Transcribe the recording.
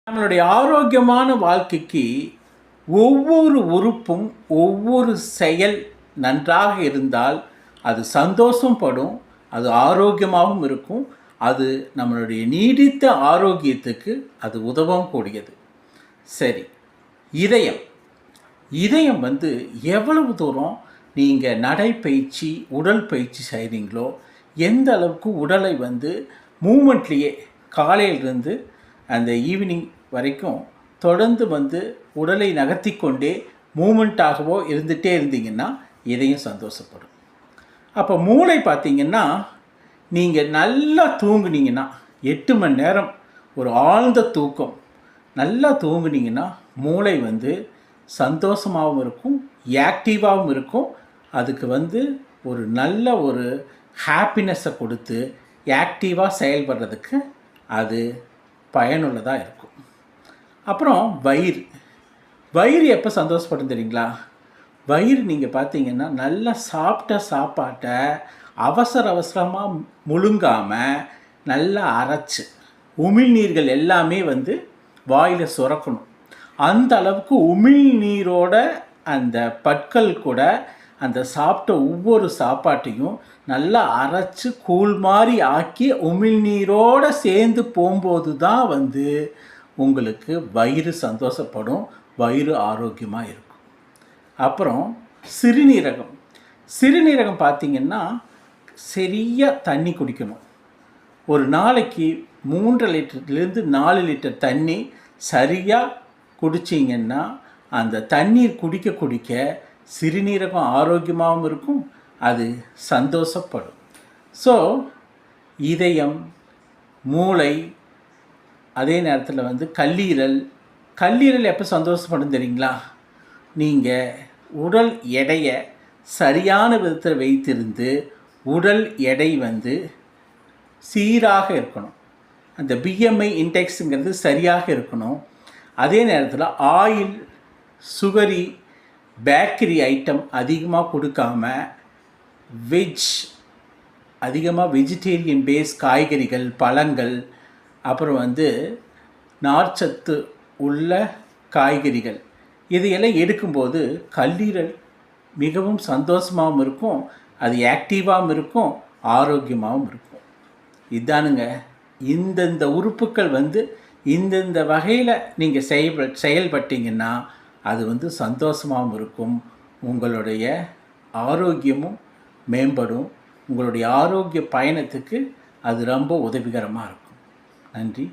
நம்மளுடைய ஆரோக்கியமான வாழ்க்கைக்கு ஒவ்வொரு உறுப்பும் ஒவ்வொரு செயல் நன்றாக இருந்தால் அது சந்தோஷம் படும், அது ஆரோக்கியமாகவும் இருக்கும். அது நம்மளுடைய நீடித்த ஆரோக்கியத்துக்கு அது உதவும் கூடியது. சரி, இதயம் இதயம் எவ்வளவு தூரம் நீங்கள் நடைப்பயிற்சி உடல் பயிற்சி செய்கிறீங்களோ எந்த அளவுக்கு உடலை மூமெண்ட்லேயே காலையிலிருந்து அந்த ஈவினிங் வரைக்கும் தொடர்ந்து உடலை நகர்த்தி கொண்டே மூமெண்ட்டாகவோ இருந்துகிட்டே இருந்தீங்கன்னா இதயம் சந்தோஷப்படும். அப்போ மூளை பார்த்திங்கன்னா, நீங்கள் நல்லா தூங்குனீங்கன்னா 8 மணி நேரம் ஒரு ஆழ்ந்த தூக்கம் நல்லா தூங்குனீங்கன்னா மூளை சந்தோஷமாகவும் இருக்கும், ஆக்டிவாகவும் இருக்கும். அதுக்கு ஒரு நல்ல ஒரு ஹாப்பினஸை கொடுத்து ஆக்டிவாக செயல்படுறதுக்கு அது பயனுள்ளதாக இருக்கும். அப்புறம் வயிறு எப்போ சந்தோஷப்படும் தெரியுங்களா? வயிறு நீங்கள் பார்த்தீங்கன்னா நல்லா சாப்பிட்ட சாப்பாட்டை அவசரமாக முழுங்காமல் நல்லா அரைச்சி உமிழ்நீர்கள் எல்லாமே வாயில் சுரக்கணும். அந்த அளவுக்கு உமிழ்நீரோட அந்த பற்கள் கூட அந்த சாப்பிட்ட ஒவ்வொரு சாப்பாட்டையும் நல்லா அரைச்சி கூழ் மாதிரி ஆக்கி உமிழ்நீரோடு சேர்ந்து போகும்போது தான் உங்களுக்கு வயிறு சந்தோஷப்படும், வயிறு ஆரோக்கியமாக இருக்கும். அப்புறம் சிறுநீரகம் பார்த்திங்கன்னா சரியாக தண்ணி குடிக்கணும். ஒரு நாளைக்கு 3 லிட்டர்லேருந்து 4 லிட்டர் தண்ணி சரியாக குடிச்சிங்கன்னா அந்த தண்ணீர் குடிக்க சிறுநீரகம் ஆரோக்கியமாகவும் இருக்கும், அது சந்தோஷப்படும். ஸோ இதயம், மூளை, அதே நேரத்தில் கல்லீரல் எப்போ சந்தோஷப்படும் தெரியுங்களா? நீங்கள் உடல் எடையை சரியான விதத்தில் வைத்திருந்து உடல் எடை சீராக இருக்கணும். அந்த பிஎம்ஐ இன்டெக்ஸுங்கிறது சரியாக இருக்கணும். அதே நேரத்தில் ஆயில், சுகரி, பேக்கரி ஐட்டம் அதிகமாக கொடுக்காம அதிகமாக வெஜிடேரியன் பேஸ் காய்கறிகள், பழங்கள், அப்புறம் நார்ச்சத்து உள்ள காய்கறிகள் இதையெல்லாம் எடுக்கும்போது கல்லீரல் மிகவும் சந்தோஷமாகவும் இருக்கும், அது ஆக்டிவாகவும் இருக்கும், ஆரோக்கியமாகவும் இருக்கும். இதானுங்க, இந்தந்த உறுப்புக்கள் இந்தந்த வகையில் நீங்கள் செயல்பட்டீங்கன்னா அது சந்தோஷமாகவும் இருக்கும், உங்களுடைய ஆரோக்கியமும் மேம்படும், உங்களுடைய ஆரோக்கிய பயணத்துக்கு அது ரொம்ப உதவிகரமாக இருக்கும். நன்றி.